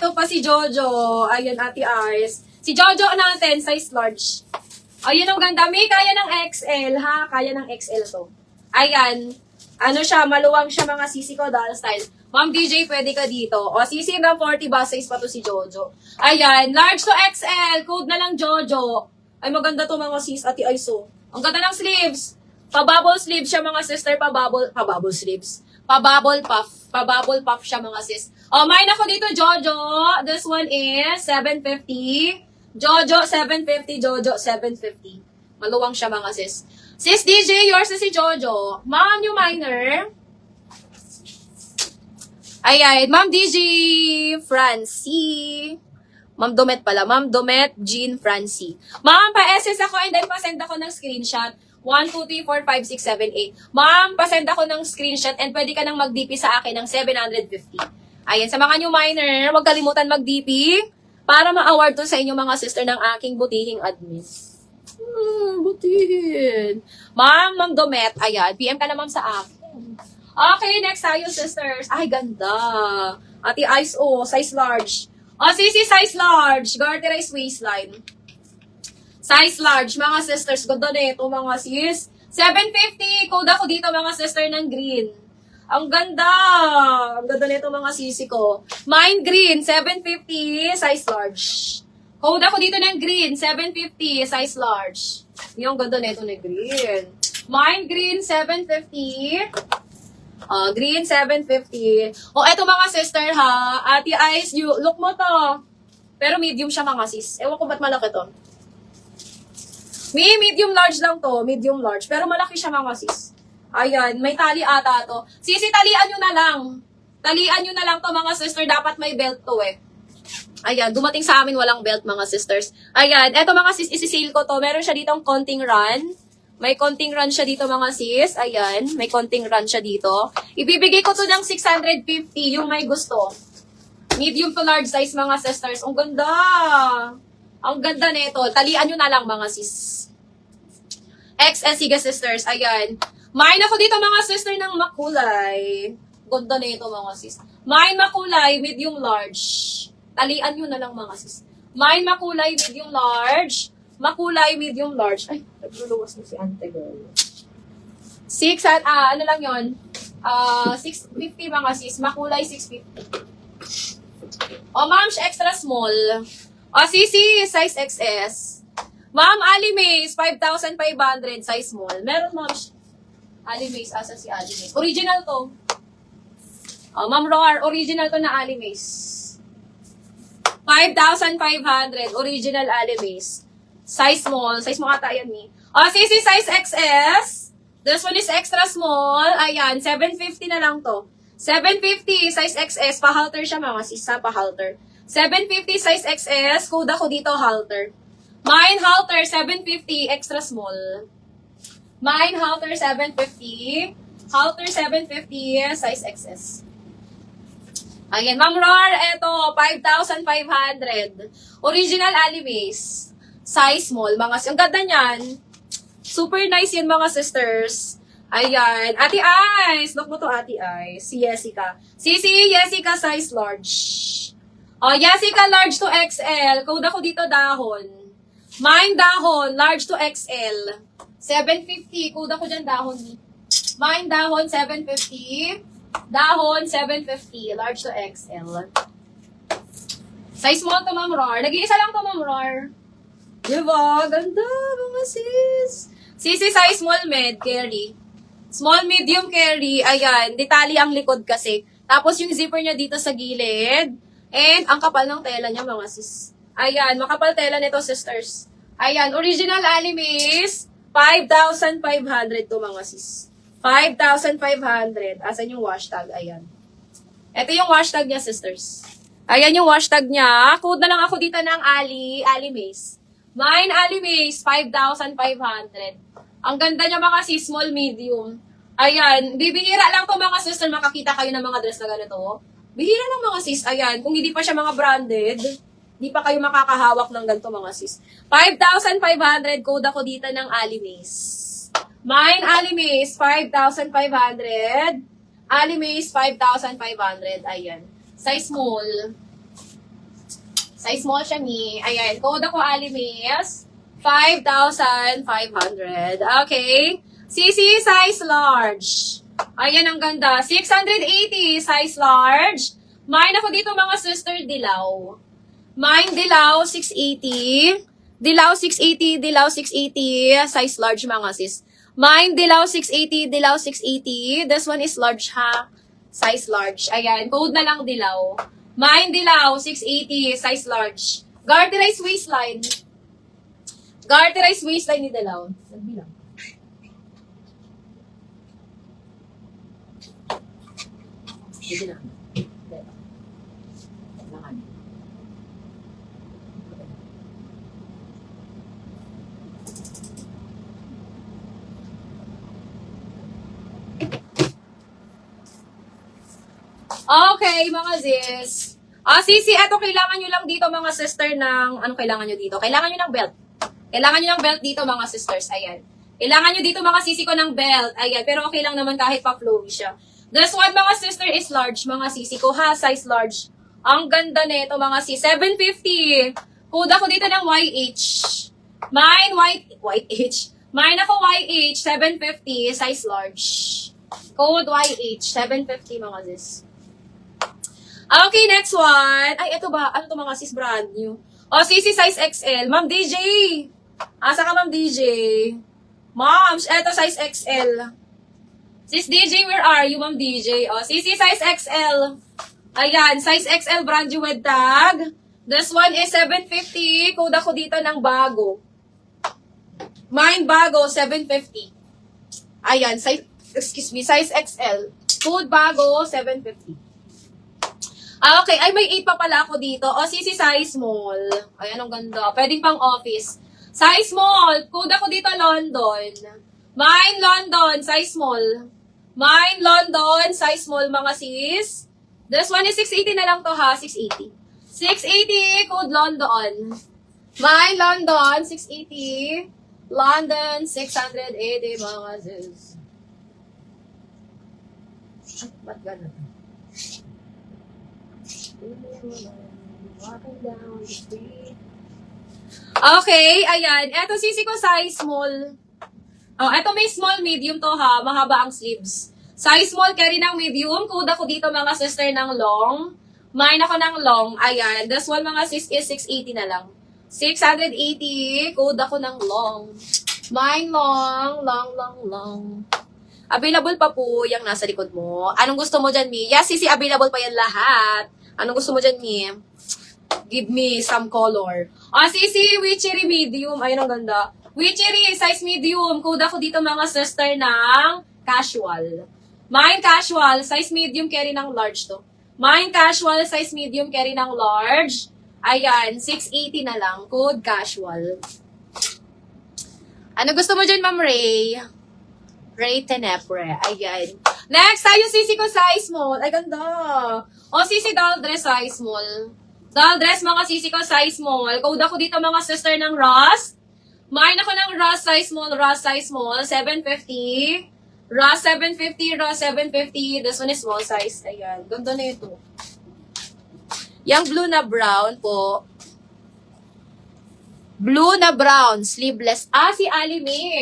eto pa si Jojo. Ayan, Ate Ice. Si Jojo natin, size large. Ayun ang ganda. May kaya ng XL, ha? Kaya ng XL to. Ayan. Ano siya, maluwang siya mga sisi ko, doll style. Ma'am DJ, pwede ka dito. O, sisi ng 40 ba size pa to si Jojo. Ayan, large to XL. Code na lang Jojo. Ay, maganda to mga sis, Ate Ice, oh. Ang ganda ng sleeves. Pa-bubble sleeves siya mga sister, pa-bubble sleeves. Pa-bubble puff siya mga sis. Oh, mine ako dito, Jojo. This one is 750. Jojo, 750. Jojo, 750. Maluwang siya mga sis. Sis DJ, yours na si Jojo. Ma'am, new minor. Ayan, Ma'am DJ Francie. Ma'am Domet pala. Ma'am Domet Jean Francie. Ma'am, pa-SS ako and then pa-send ako ng screenshot. 1, 2, 3, 4, 5, 6, 7, 8. Ma'am, pa-send ako ng screenshot and pwede ka nang mag-DP sa akin ng 750. Ayan, sa mga new minor, huwag kalimutan mag-DP para ma-award to sa inyo mga sister ng aking butihing admin. Butihin. Ma'am Domet, ayan, PM ka na ma'am sa akin. Okay, next tayo sisters. Ay, ganda. Ate Ice, oh, size large. Oh, sisi, size large. Garterized waistline. Size large, mga sisters. Ganda na ito, mga sis. 750. Code ako dito, mga sister, ng green. Ang ganda. Ang ganda na ito, mga sisi ko. Mine green, 750. Size large. Code ako dito ng green, 750. Size large. Yung ganda na ito na green. Mine green, 750. Green, 750. O, eto mga sister ha. Ate Ice, look mo to. Pero medium siya mga sis. Ewan ko ba't malaki to. Medium large lang to. Medium large. Pero malaki siya mga sis. Ayan, may tali ata to. Sisi, talian nyo na lang. Talian nyo na lang to mga sister. Dapat may belt to eh. Ayan, dumating sa amin walang belt mga sisters. Ayan, eto mga sis, isi-sale ko to. Meron siya ditong konting run. May konting run siya dito mga sis. Ayan, may konting run siya dito. Ibibigay ko to ng 650 yung may gusto. Medium to large size mga sisters. Ang ganda. Ang ganda nito. Talian nyo na lang mga sis. XS, sige sisters. Ayan. Mine ako dito mga sister ng makulay. Ganda nito mga sis. Mine makulay, medium large. Talian nyo na lang mga sis. Mine makulay, medium large. Makulay, medium large. Ay, nagluluwas na si ante girl. 6, ano lang yun? 650 mga sis. Makulay, 650. O, ma'am, extra small. O, sisi, size XS. Ma'am, Ali Mace, 5,500, size small. Meron, ma'am, Ali Mace. Asa si Ali Mace? Original to. O, ma'am Roar, original to na Ali Mace. 5,500, original Ali Mace. Size small. Size mo ata yan eh. O, sisi, size XS. This one is extra small. Ayan, 750 na lang to. 750, size XS. Pa-halter siya mga sis, pa-halter. 750, size XS. Code ako dito, halter. Mine halter, 750, extra small. Mine halter, 750. Halter, 750, size XS. Ayan, Ma'am Roar, eto, 5,500. Original Alimaze. Size small, mga ang ganda niyan. Super nice yan, mga sisters. Ayan. Ate Ice. Look mo to, Ate Ice. Si Jessica. Si Jessica, size large. O, Jessica, large to XL. Code ako dito, dahon. Mine, dahon. Large to XL. 750. Code ako dyan, dahon. Mine, dahon, 750. Dahon, 750. Large to XL. Size small to, Ma'am Roar. Nag-iisa lang to, Ma'am Roar. Diba? Ganda, mga sis. Sisi, size small, med, carry. Small, medium, carry. Ayan, detalye ang likod kasi. Tapos yung zipper niya dito sa gilid. And ang kapal ng tela niya, mga sis. Ayan, makapal tela nito, sisters. Ayan, original Alimaze. 5,500 to, mga sis. 5,500. Asan yung wash tag? Ayan. Ito yung wash tag niya, sisters. Ayan yung wash tag niya. Code na lang ako dito ng Alimaze. Mine Alimaze, 5,500. Ang ganda niya, mga sis, small, medium. Ayan, bibihira lang to, mga sister, makakita kayo ng mga dress na ganito. Bihira lang, mga sis. Ayan, kung hindi pa siya mga branded, hindi pa kayo makakahawak ng ganito, mga sis. 5,500, code ako dito ng Alimaze. Mine Alimaze, 5,500. Alimaze, 5,500. Ayan. Size small. Size small siya ni. Ayan, code ako Alimis. 5,500. Okay. CC, size large. Ayan, ang ganda. 680, size large. Mine ako dito mga sister, dilaw. Mine, dilaw, 680. Dilaw, 680. Dilaw, 680. Size large mga sis. Mine, dilaw, 680. Dilaw, 680. This one is large ha. Size large. Ayan, code na lang dilaw. Mine, dilaw, 680. Size large. Garterized waistline. Garterized waistline ni dilaw. Nagbilang. Sige na. Okay, mga sis. Sisi, eto kailangan nyo lang dito mga sister ng, ano kailangan nyo dito? Kailangan nyo ng belt. Kailangan nyo ng belt dito mga sisters, ayan. Kailangan nyo dito mga sisi ko ng belt, ayan. Pero okay lang naman kahit pa-flowy siya. This one mga sister is large, mga sisi ko ha, size large. Ang ganda nito mga sis, 750. Code ako dito ng YH. Mine, YH. Mine ako YH, 750, size large. Code YH, 750 mga sis. Okay, next one. Ay, ito ba? Ano to mga sis, brand new? Sisi size XL. Ma'am DJ. Asa ka, Ma'am DJ? Ma'am, eto size XL. Sis DJ, where are you, Ma'am DJ? Sisi size XL. Ayan, size XL brand new with tag. This one is 750. Code ako dito ng bago. Mine bago, 750. Ayan, size XL. Code bago, 750. Okay, ay may 8 pa pala ako dito. Sisi size small. Ayan, ang ganda. Pwedeng pang office. Size small. Code ako dito, London. Mine, London. Size small. Mine, London. Size small, mga sis. This one is 680 na lang to ha. 680. 680. Code London. Mine, London. 680. London, 680, mga sis. Ba't gano'n? Okay, ayan. Eto sisi ko size small. Eto may small, medium to ha. Mahaba ang sleeves. Size small, carry ng medium. Code ako dito mga sister ng long. Mine ako ng long. Ayan. This one mga sis is 680 na lang. 680. Code ako ng long. Mine long. Long. Available pa po yung nasa likod mo. Anong gusto mo dyan, Mi? Yes, sisi, available pa yan lahat. Anong gusto mo dyan, Mi? Give me some color. Sisi, Witchery medium. Ayun, ang ganda. Witchery, size medium. Code ako dito mga sister ng casual. Mine casual, size medium, carry ng large to. Mine casual, size medium, carry ng large. Ayan, 680 na lang. Code casual. Ano gusto mo dyan, Ma'am Ray? Ray Tenepre. Ayan. Next, tayo sisi ko size small. Ay, ganda. Sisi doll dress size small. Doll dress, mga sisi ko size small. Code ako dito mga sister ng Ross. Mine ako ng Ross size small, 750. Ross 750, Ross 750. This one is small size. Ayan. Ganda na ito. Yung blue na brown po. Blue na brown, sleeveless. Si Ali May.